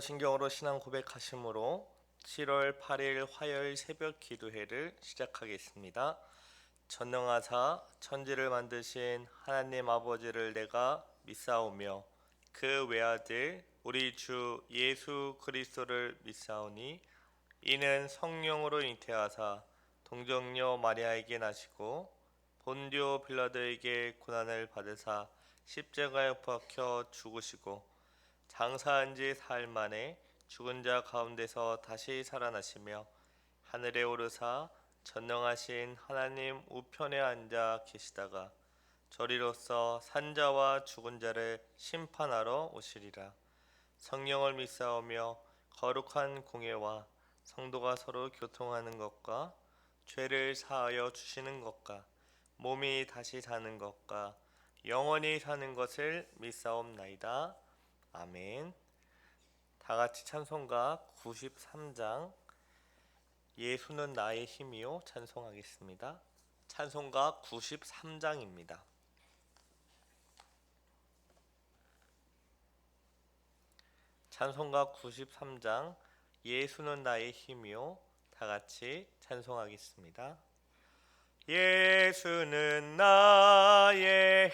사도신경으로 신앙 고백하심으로 7월 8일 화요일 새벽 기도회를 시작하겠습니다. 전능하사 천지를 만드신 하나님 아버지를 내가 믿사오며 그 외아들 우리 주 예수 그리스도를 믿사오니 이는 성령으로 잉태하사 동정녀 마리아에게 나시고 본디오 빌라도에게 고난을 받으사 십자가에 못 박혀 죽으시고 장사한 지 사흘 만에 죽은 자 가운데서 다시 살아나시며 하늘에 오르사 전능하신 하나님 우편에 앉아 계시다가 저리로서 산자와 죽은 자를 심판하러 오시리라. 성령을 믿사오며 거룩한 공예와 성도가 서로 교통하는 것과 죄를 사하여 주시는 것과 몸이 다시 사는 것과 영원히 사는 것을 믿사옵나이다. 아멘. 다 같이 찬송가 93장 예수는 나의 힘이요 찬송하겠습니다. 찬송가 93장입니다. 찬송가 93장 예수는 나의 힘이요 다 같이 찬송하겠습니다. 예수는 나의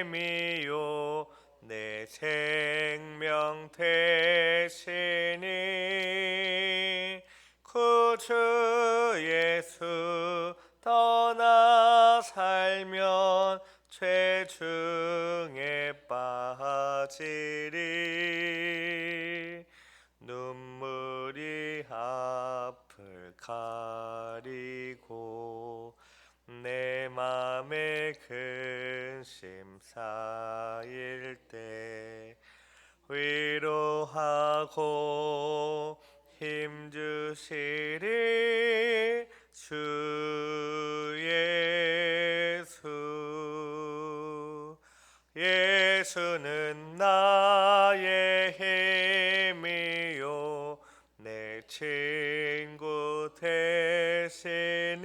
힘이요 내 생명 되시니 구주 예수 떠나 살면 죄 중에 빠지리 눈물이 앞을 가리고 내 맘에 근심 쌓일 때 위로하고 힘주시리 주 예수. 예수는 나의 힘이요 내 친구 되시니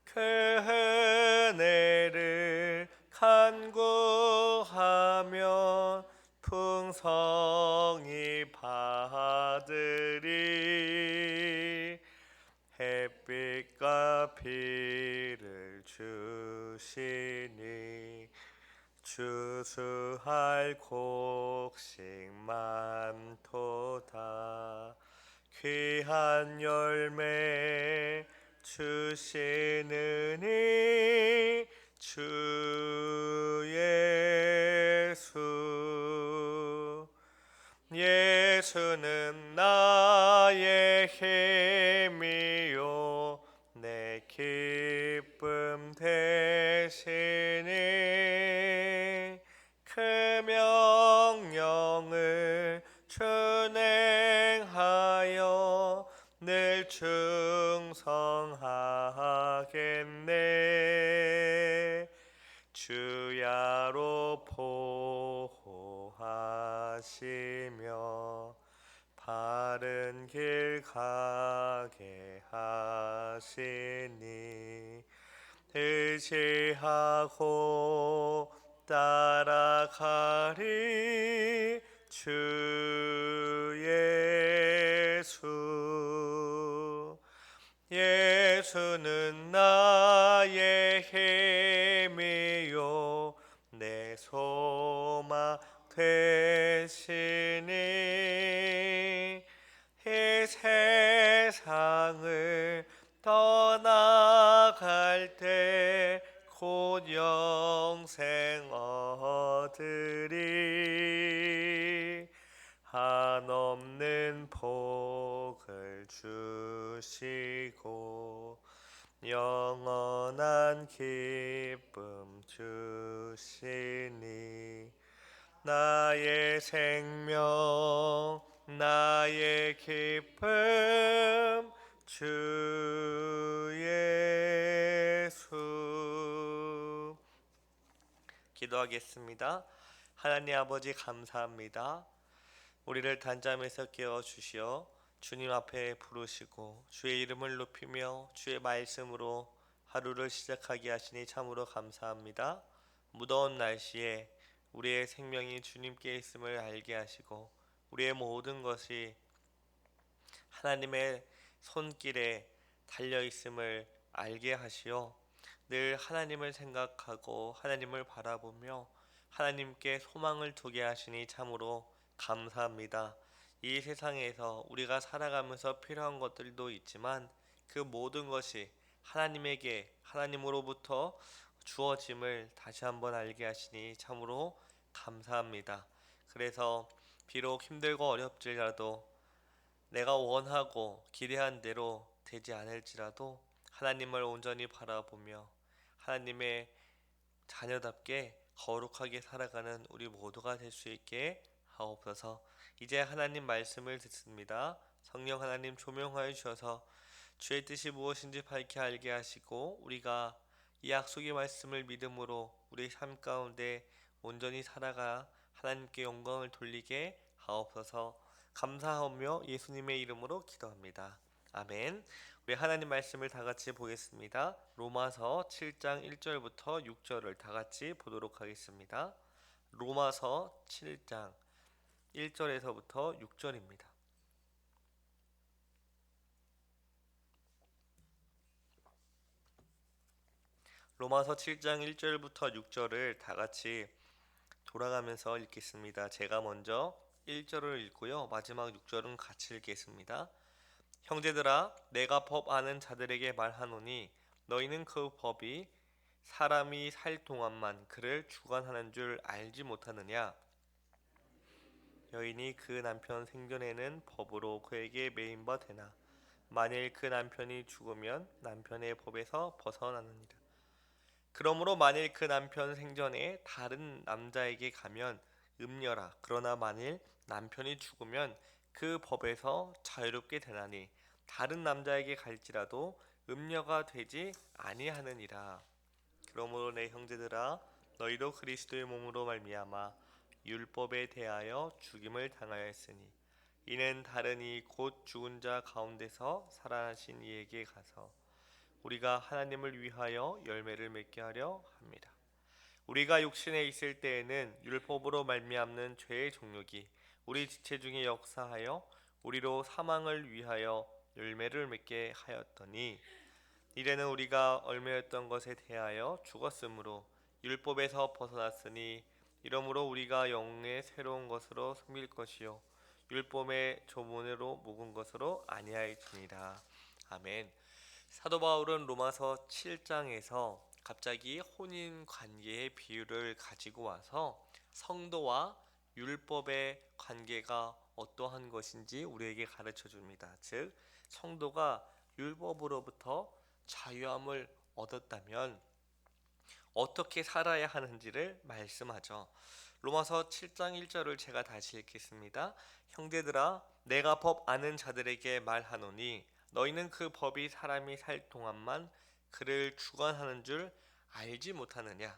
그 은혜를 간구하면 풍성히 받으리. 햇빛과 비를 주시니 주수할 곡식 많도다. 귀한 열매 주시느니 주 예수. 예수는 나의 힘이요 내 기쁨 되시니 그 명령을 준행하여 늘 충성하겠네. 주야로 보호하시며 바른 길 가게 하시니 의지하고 따라가리 주 예수. 예수는 나의 힘이요 내 소망 되시니 이 세상을 떠나갈 때 곧 영생 얻으리. 한없는 복을 주시고 영원한 기쁨 주시니 나의 생명 나의 기쁨 주 예수. 기도하겠습니다. 하나님 아버지 감사합니다. 우리를 단잠에서 깨워주시어 주님 앞에 부르시고 주의 이름을 높이며 주의 말씀으로 하루를 시작하게 하시니 참으로 감사합니다. 무더운 날씨에 우리의 생명이 주님께 있음을 알게 하시고 우리의 모든 것이 하나님의 손길에 달려 있음을 알게 하시어 늘 하나님을 생각하고 하나님을 바라보며 하나님께 소망을 두게 하시니 참으로 감사합니다. 이 세상에서 우리가 살아가면서 필요한 것들도 있지만 그 모든 것이 하나님에게 하나님으로부터 주어짐을 다시 한번 알게 하시니 참으로 감사합니다. 그래서 비록 힘들고 어렵지라도 내가 원하고 기대한 대로 되지 않을지라도 하나님을 온전히 바라보며 하나님의 자녀답게 거룩하게 살아가는 우리 모두가 될 수 있게 하옵소서. 이제 하나님 말씀을 듣습니다. 성령 하나님 조명하여 주셔서 주의 뜻이 무엇인지 밝히 알게 하시고 우리가 이 약속의 말씀을 믿음으로 우리 삶 가운데 온전히 살아가 하나님께 영광을 돌리게 하옵소서. 감사하며 예수님의 이름으로 기도합니다. 아멘. 우리 하나님 말씀을 다 같이 보겠습니다. 로마서 7장 1절부터 6절을 다 같이 보도록 하겠습니다. 로마서 7장 1절에서부터 6절입니다. 로마서 7장 1절부터 6절을 다 같이 돌아가면서 읽겠습니다. 제가 먼저 1절을 읽고요. 마지막 6절은 같이 읽겠습니다. 형제들아 내가 법 아는 자들에게 말하노니 너희는 그 법이 사람이 살 동안만 그를 주관하는 줄 알지 못하느냐. 여인이 그 남편 생전에는 법으로 그에게 매인 바 되나 만일 그 남편이 죽으면 남편의 법에서 벗어나느니라. 그러므로 만일 그 남편 생전에 다른 남자에게 가면 음녀라. 그러나 만일 남편이 죽으면 그 법에서 자유롭게 되나니 다른 남자에게 갈지라도 음녀가 되지 아니하느니라. 그러므로 내 형제들아 너희도 그리스도의 몸으로 말미암아 율법에 대하여 죽임을 당하였으니 이는 다른 이 곧 죽은 자 가운데서 살아나신 이에게 가서 우리가 하나님을 위하여 열매를 맺게 하려 합니다. 우리가 육신에 있을 때에는 율법으로 말미암는 죄의 종력이 우리 지체 중에 역사하여 우리로 사망을 위하여 열매를 맺게 하였더니 이제는 우리가 얽매였던 것에 대하여 죽었으므로 율법에서 벗어났으니 이러므로 우리가 영의 새로운 것으로 섬길 것이요 율법의 조문으로 묵은 것으로 아니하였느니라. 아멘. 사도 바울은 로마서 7장에서 갑자기 혼인 관계의 비유를 가지고 와서 성도와 율법의 관계가 어떠한 것인지 우리에게 가르쳐 줍니다. 즉, 성도가 율법으로부터 자유함을 얻었다면 어떻게 살아야 하는지를 말씀하죠. 로마서 7장 1절을 제가 다시 읽겠습니다. 형제들아 내가 법 아는 자들에게 말하노니 너희는 그 법이 사람이 살 동안만 그를 주관하는 줄 알지 못하느냐.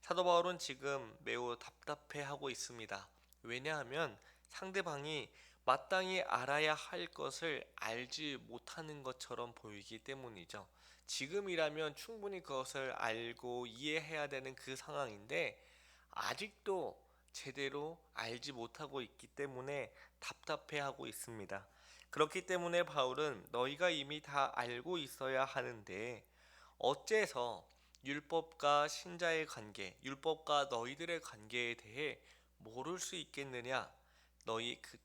사도 바울은 지금 매우 답답해하고 있습니다. 왜냐하면 상대방이 마땅히 알아야 할 것을 알지 못하는 것처럼 보이기 때문이죠. 지금이라면 충분히 그것을 알고 이해해야 되는 그 상황인데 아직도 제대로 알지 못하고 있기 때문에 답답해하고 있습니다. 그렇기 때문에 바울은 너희가 이미 다 알고 있어야 하는데 어째서 율법과 신자의 관계, 율법과 너희들의 관계에 대해 모를 수 있겠느냐?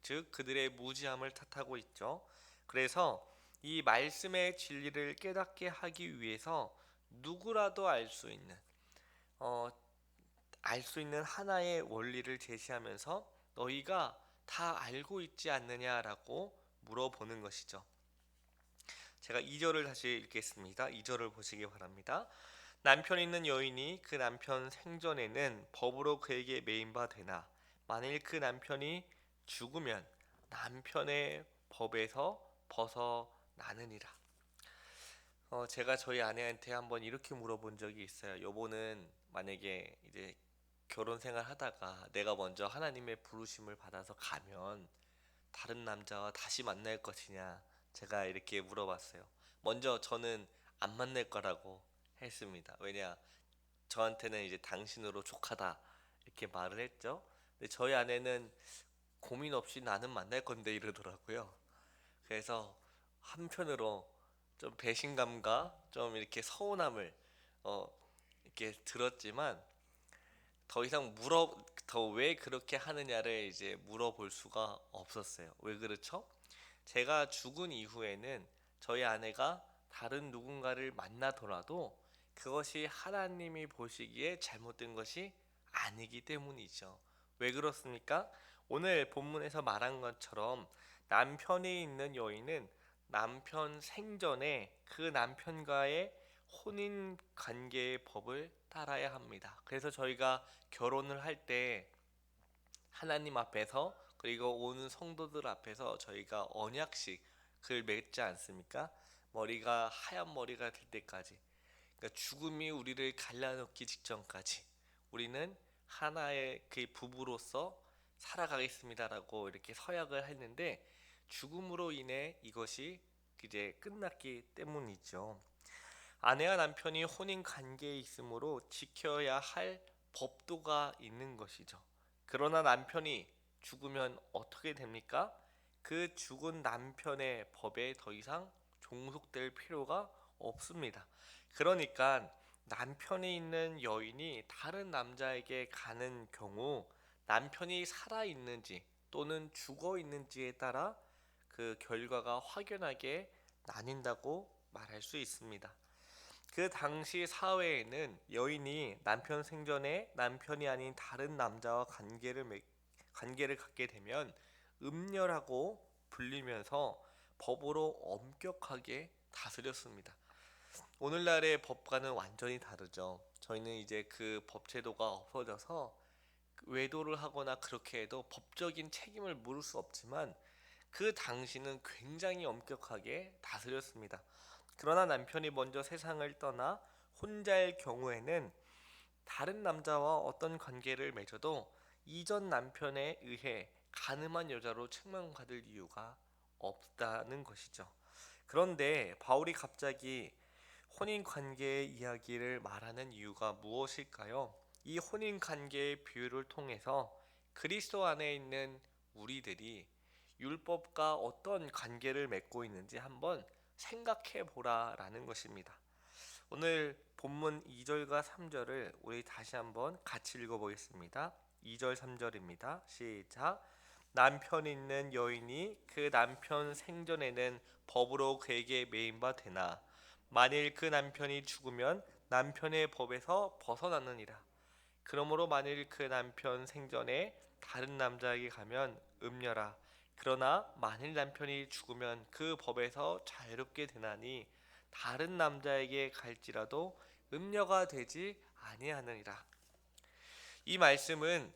즉 그들의 무지함을 탓하고 있죠. 그래서 이 말씀의 진리를 깨닫게 하기 위해서 누구라도 어, 알 수 있는 하나의 원리를 제시하면서 너희가 다 알고 있지 않느냐라고 물어보는 것이죠. 제가 2절을 다시 읽겠습니다. 2절을 보시기 바랍니다. 남편 있는 여인이 그 남편 생전에는 법으로 그에게 매인 바 되나 만일 그 남편이 죽으면 남편의 법에서 벗어나느니라. 제가 저희 아내한테 한번 이렇게 물어본 적이 있어요. 여보는 만약에 이제 결혼 생활 하다가 내가 먼저 하나님의 부르심을 받아서 가면 다른 남자와 다시 만날 것이냐, 제가 이렇게 물어봤어요. 먼저 저는 안 만날 거라고 했습니다. 왜냐, 저한테는 이제 당신으로 족하다 이렇게 말을 했죠. 근데 저희 아내는 고민 없이 나는 만날 건데 이러더라고요. 그래서 한편으로 좀 배신감과 좀 이렇게 서운함을 어 이렇게 들었지만 더 이상 더 왜 그렇게 하느냐를 이제 물어볼 수가 없었어요. 왜 그렇죠? 제가 죽은 이후에는 저희 아내가 다른 누군가를 만나더라도 그것이 하나님이 보시기에 잘못된 것이 아니기 때문이죠. 왜 그렇습니까? 오늘 본문에서 말한 것처럼 남편이 있는 여인은 남편 생전에 그 남편과의 혼인 관계의 법을 따라야 합니다. 그래서 저희가 결혼을 할 때 하나님 앞에서 그리고 온 성도들 앞에서 저희가 언약식을 맺지 않습니까? 머리가 하얀 머리가 될 때까지, 그러니까 죽음이 우리를 갈라놓기 직전까지 우리는 하나의 그 부부로서 살아가겠습니다라고 이렇게 서약을 했는데 죽음으로 인해 이것이 이제 끝났기 때문이죠. 아내와 남편이 혼인 관계에 있으므로 지켜야 할 법도가 있는 것이죠. 그러나 남편이 죽으면 어떻게 됩니까? 그 죽은 남편의 법에 더 이상 종속될 필요가 없습니다. 그러니까 남편이 있는 여인이 다른 남자에게 가는 경우 남편이 살아 있는지 또는 죽어 있는지에 따라 그 결과가 확연하게 나뉜다고 말할 수 있습니다. 그 당시 사회에는 여인이 남편 생전에 남편이 아닌 다른 남자와 관계를 갖게 되면 음녀라고 불리면서 법으로 엄격하게 다스렸습니다. 오늘날의 법과는 완전히 다르죠. 저희는 이제 그 법제도가 없어져서 외도를 하거나 그렇게 해도 법적인 책임을 물을 수 없지만 그 당시는 굉장히 엄격하게 다스렸습니다. 그러나 남편이 먼저 세상을 떠나 혼자일 경우에는 다른 남자와 어떤 관계를 맺어도 이전 남편에 의해 가늠한 여자로 책망받을 이유가 없다는 것이죠. 그런데 바울이 갑자기 혼인 관계의 이야기를 말하는 이유가 무엇일까요? 이 혼인 관계의 비유를 통해서 그리스도 안에 있는 우리들이 율법과 어떤 관계를 맺고 있는지 한번 생각해 보라라는 것입니다. 오늘 본문 2절과 3절을 우리 다시 한번 같이 읽어보겠습니다. 2절 3절입니다. 시작. 남편 있는 여인이 그 남편 생전에는 법으로 그에게 매인바 되나 만일 그 남편이 죽으면 남편의 법에서 벗어나느니라. 그러므로 만일 그 남편 생전에 다른 남자에게 가면 음녀라. 그러나 만일 남편이 죽으면 그 법에서 자유롭게 되나니 다른 남자에게 갈지라도 음녀가 되지 아니하느니라. 이 말씀은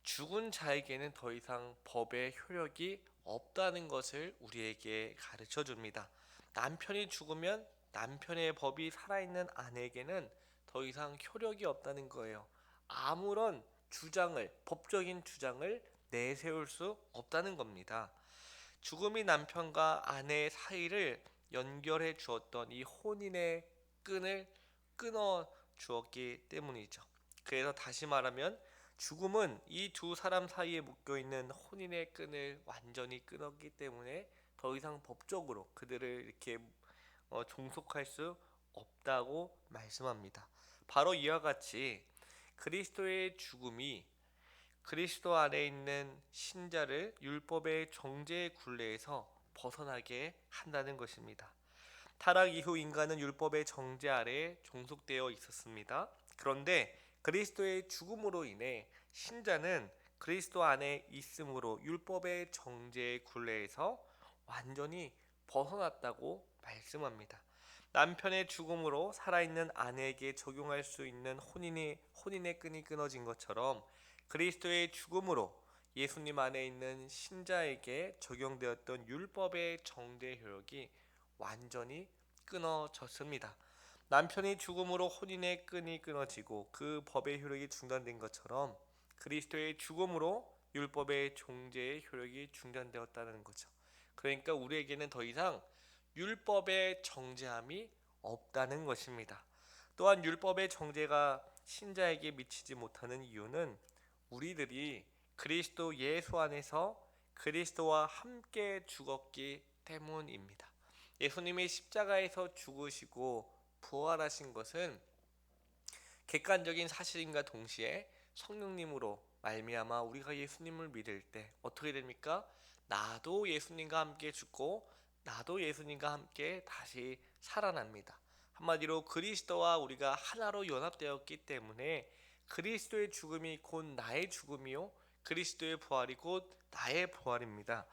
죽은 자에게는 더 이상 법의 효력이 없다는 것을 우리에게 가르쳐 줍니다. 남편이 죽으면 남편의 법이 살아있는 아내에게는 더 이상 효력이 없다는 거예요. 아무런 법적인 주장을 내세울 수 없다는 겁니다. 죽음이 남편과 아내의 사이를 연결해 주었던 이 혼인의 끈을 끊어 주었기 때문이죠. 그래서 다시 말하면 죽음은 이 두 사람 사이에 묶여 있는 혼인의 끈을 완전히 끊었기 때문에 더 이상 법적으로 그들을 이렇게 종속할 수 없다고 말씀합니다. 바로 이와 같이 그리스도의 죽음이 그리스도 안에 있는 신자를 율법의 정죄의 굴레에서 벗어나게 한다는 것입니다. 타락 이후 인간은 율법의 정죄 아래에 종속되어 있었습니다. 그런데 그리스도의 죽음으로 인해 신자는 그리스도 안에 있음으로 율법의 정죄의 굴레에서 완전히 벗어났다고 말씀합니다. 남편의 죽음으로 살아있는 아내에게 적용할 수 있는 혼인의 끈이 끊어진 것처럼 그리스도의 죽음으로 예수님 안에 있는 신자에게 적용되었던 율법의 정죄 효력이 완전히 끊어졌습니다. 남편이 죽음으로 혼인의 끈이 끊어지고 그 법의 효력이 중단된 것처럼 그리스도의 죽음으로 율법의 정죄의 효력이 중단되었다는 거죠. 그러니까 우리에게는 더 이상 율법의 정죄함이 없다는 것입니다. 또한 율법의 정죄가 신자에게 미치지 못하는 이유는 우리들이 그리스도 예수 안에서 그리스도와 함께 죽었기 때문입니다. 예수님이 십자가에서 죽으시고 부활하신 것은 객관적인 사실임과 동시에 성령님으로 말미암아 우리가 예수님을 믿을 때 어떻게 됩니까? 나도 예수님과 함께 죽고 나도 예수님과 함께 다시 살아납니다. 한마디로 그리스도와 우리가 하나로 연합되었기 때문에 그리스도의 죽음이 곧 나의 죽음이요 그리스도의 부활이 곧 나의 부활입니다.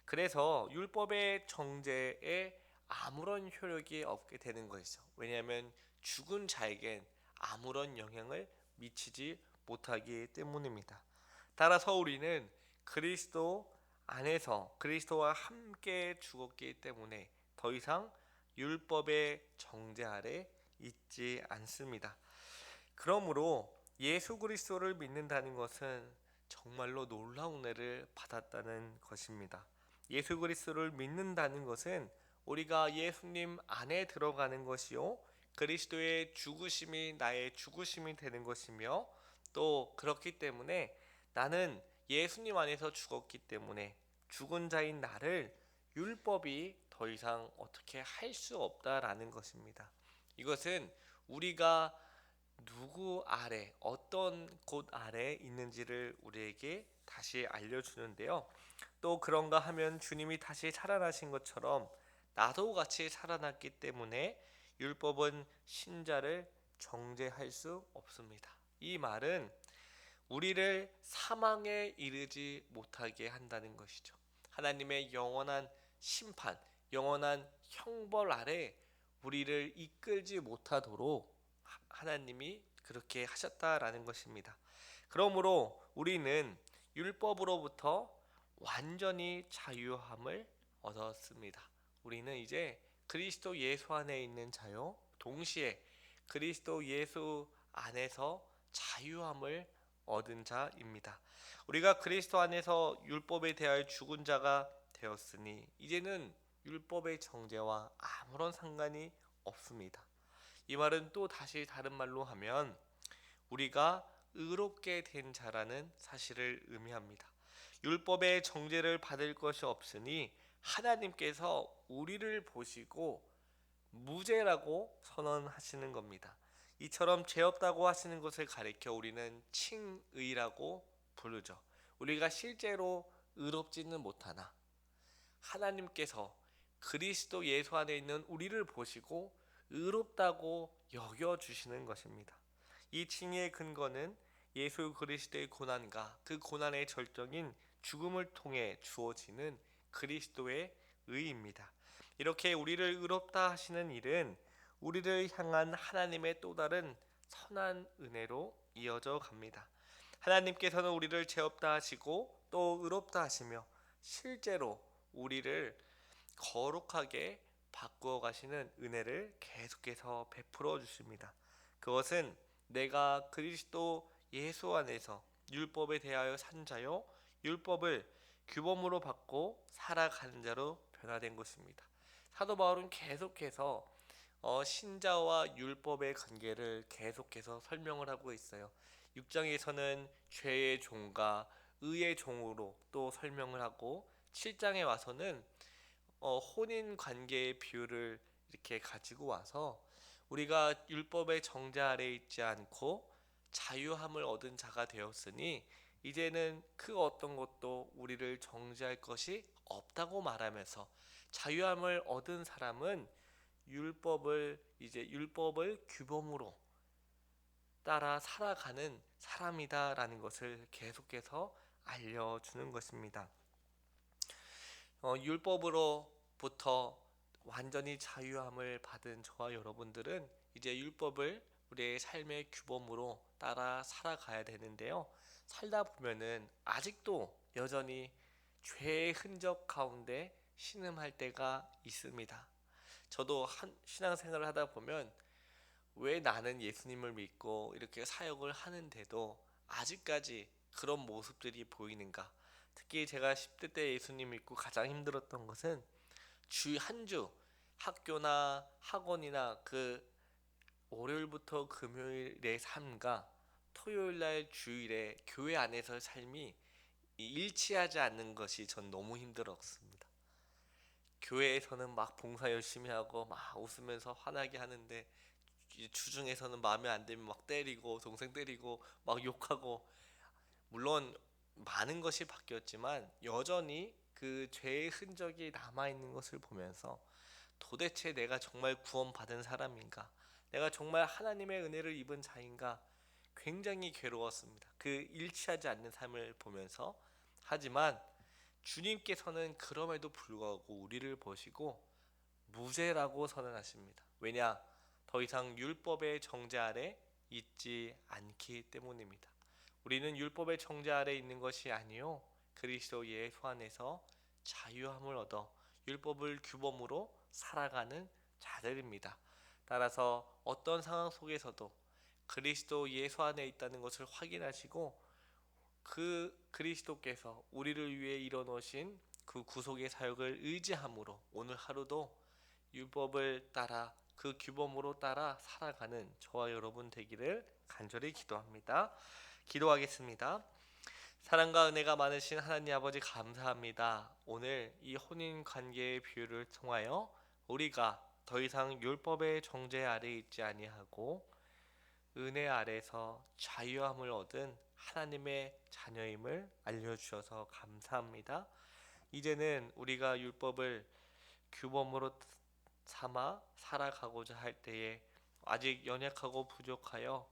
그래서 율법의 정죄에 아무런 효력이 없게 되는 것이죠. 왜냐하면 죽은 자에겐 아무런 영향을 미치지 못하기 때문입니다. 따라서 우리는 그리스도 안에서 그리스도와 함께 죽었기 때문에 더 이상 율법의 정죄 아래 있지 않습니다. 그러므로 예수 그리스도를 믿는다는 것은 정말로 놀라운 은혜를 받았다는 것입니다. 예수 그리스도를 믿는다는 것은 우리가 예수님 안에 들어가는 것이요 그리스도의 죽으심이 나의 죽으심이 되는 것이며 또 그렇기 때문에 나는 예수님 안에서 죽었기 때문에 죽은 자인 나를 율법이 더 이상 어떻게 할 수 없다라는 것입니다. 이것은 우리가 누구 아래 어떤 곳 아래 있는지를 우리에게 다시 알려주는데요. 또 그런가 하면 주님이 다시 살아나신 것처럼 나도 같이 살아났기 때문에 율법은 신자를 정죄할 수 없습니다. 이 말은 우리를 사망에 이르지 못하게 한다는 것이죠. 하나님의 영원한 심판, 영원한 형벌 아래 우리를 이끌지 못하도록 하나님이 그렇게 하셨다라는 것입니다. 그러므로 우리는 율법으로부터 완전히 자유함을 얻었습니다. 우리는 이제 그리스도 예수 안에 있는 자요 동시에 그리스도 예수 안에서 자유함을 얻은 자입니다. 우리가 그리스도 안에서 율법에 대하여 죽은 자가 되었으니 이제는 율법의 정죄와 아무런 상관이 없습니다. 이 말은 또 다시 다른 말로 하면 우리가 의롭게 된 자라는 사실을 의미합니다. 율법의 정죄를 받을 것이 없으니 하나님께서 우리를 보시고 무죄라고 선언하시는 겁니다. 이처럼 죄 없다고 하시는 것을 가리켜 우리는 칭의라고 부르죠. 우리가 실제로 의롭지는 못하나 하나님께서 그리스도 예수 안에 있는 우리를 보시고 의롭다고 여겨주시는 것입니다. 이 칭의의 근거는 예수 그리스도의 고난과 그 고난의 절정인 죽음을 통해 주어지는 그리스도의 의입니다. 이렇게 우리를 의롭다 하시는 일은 우리를 향한 하나님의 또 다른 선한 은혜로 이어져 갑니다. 하나님께서는 우리를 죄 없다 하시고 또 의롭다 하시며 실제로 우리를 거룩하게 바꾸어 가시는 은혜를 계속해서 베풀어 주십니다. 그것은 내가 그리스도 예수 안에서 율법에 대하여 산 자요 율법을 규범으로 받고 살아가는 자로 변화된 것입니다. 사도 바울은 계속해서 신자와 율법의 관계를 계속해서 설명을 하고 있어요. 6장에서는 죄의 종과 의의 종으로 또 설명을 하고 7장에 와서는 혼인 관계의 비유를 이렇게 가지고 와서 우리가 율법의 정죄 아래 있지 않고 자유함을 얻은 자가 되었으니 이제는 그 어떤 것도 우리를 정죄할 것이 없다고 말하면서 자유함을 얻은 사람은 율법을 규범으로 따라 살아가는 사람이다라는 것을 계속해서 알려주는 것입니다. 율법으로부터 완전히 자유함을 받은 저와 여러분들은 이제 율법을 우리의 삶의 규범으로 따라 살아가야 되는데요. 살다 보면은 아직도 여전히 죄의 흔적 가운데 신음할 때가 있습니다. 저도 신앙생활을 하다 보면 왜 나는 예수님을 믿고 이렇게 사역을 하는데도 아직까지 그런 모습들이 보이는가? 특히 제가 10대 때 예수님 믿고 가장 힘들었던 것은 주 한 주 학교나 학원이나 그 월요일부터 금요일의 삶과 토요일날 주일에 교회 안에서의 삶이 일치하지 않는 것이 전 너무 힘들었습니다. 교회에서는 막 봉사 열심히 하고 막 웃으면서 환하게 하는데 주중에서는 마음에 안 들면 막 때리고 동생 때리고 막 욕하고, 물론 많은 것이 바뀌었지만 여전히 그 죄의 흔적이 남아있는 것을 보면서 도대체 내가 정말 구원받은 사람인가? 내가 정말 하나님의 은혜를 입은 자인가? 굉장히 괴로웠습니다. 그 일치하지 않는 삶을 보면서. 하지만 주님께서는 그럼에도 불구하고 우리를 보시고 무죄라고 선언하십니다. 왜냐? 더 이상 율법의 정죄 아래 있지 않기 때문입니다. 우리는 율법의 정죄 아래 있는 것이 아니요 그리스도 예수 안에서 자유함을 얻어 율법을 규범으로 살아가는 자들입니다. 따라서 어떤 상황 속에서도 그리스도 예수 안에 있다는 것을 확인하시고 그 그리스도께서 우리를 위해 이뤄놓으신 그 구속의 사역을 의지함으로 오늘 하루도 율법을 따라 그 규범으로 따라 살아가는 저와 여러분 되기를 간절히 기도합니다. 기도하겠습니다. 사랑과 은혜가 많으신 하나님 아버지 감사합니다. 오늘 이 혼인 관계의 비유를 통하여 우리가 더 이상 율법의 정죄 아래 있지 아니하고 은혜 아래서 자유함을 얻은 하나님의 자녀임을 알려주셔서 감사합니다. 이제는 우리가 율법을 규범으로 삼아 살아가고자 할 때에 아직 연약하고 부족하여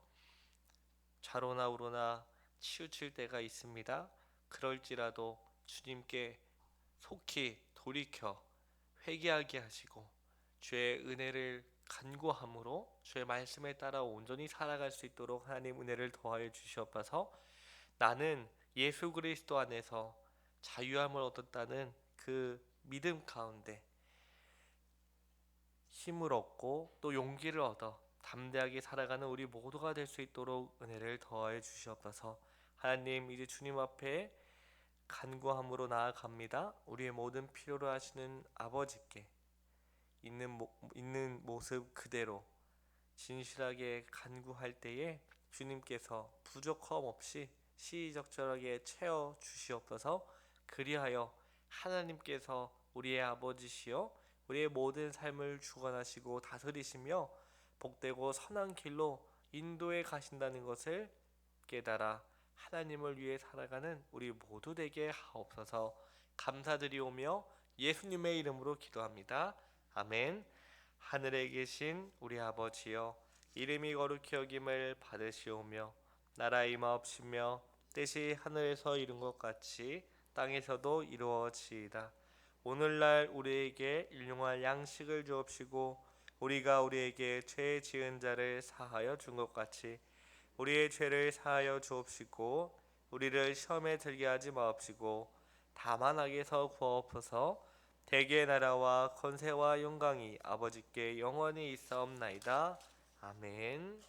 좌로나 우로나 치우칠 때가 있습니다. 그럴지라도 주님께 속히 돌이켜 회개하게 하시고 주의 은혜를 간구함으로 주의 말씀에 따라 온전히 살아갈 수 있도록 하나님 은혜를 더하여 주시옵소서. 나는 예수 그리스도 안에서 자유함을 얻었다는 그 믿음 가운데 힘을 얻고 또 용기를 얻어 담대하게 살아가는 우리 모두가 될 수 있도록 은혜를 더하여 주시옵소서. 하나님, 이제 주님 앞에 간구함으로 나아갑니다. 우리의 모든 필요로 하시는 아버지께 있는 모습 그대로 진실하게 간구할 때에 주님께서 부족함 없이 시의적절하게 채워 주시옵소서. 그리하여 하나님께서 우리의 아버지시여 우리의 모든 삶을 주관하시고 다스리시며 복되고 선한 길로 인도해 가신다는 것을 깨달아 하나님을 위해 살아가는 우리 모두 되게 하옵소서. 감사드리오며 예수님의 이름으로 기도합니다. 아멘. 하늘에 계신 우리 아버지여, 이름이 거룩히 여김을 받으시오며 나라 임하옵시며 뜻이 하늘에서 이룬 것 같이 땅에서도 이루어지이다. 오늘날 우리에게 일용할 양식을 주옵시고 우리가 우리에게 죄 지은 자를 사하여 준 것 같이 우리의 죄를 사하여 주옵시고 우리를 시험에 들게 하지 마옵시고 다만 악에서 구하옵소서. 대개의 나라와 권세와 영광이 아버지께 영원히 있사옵나이다. 아멘.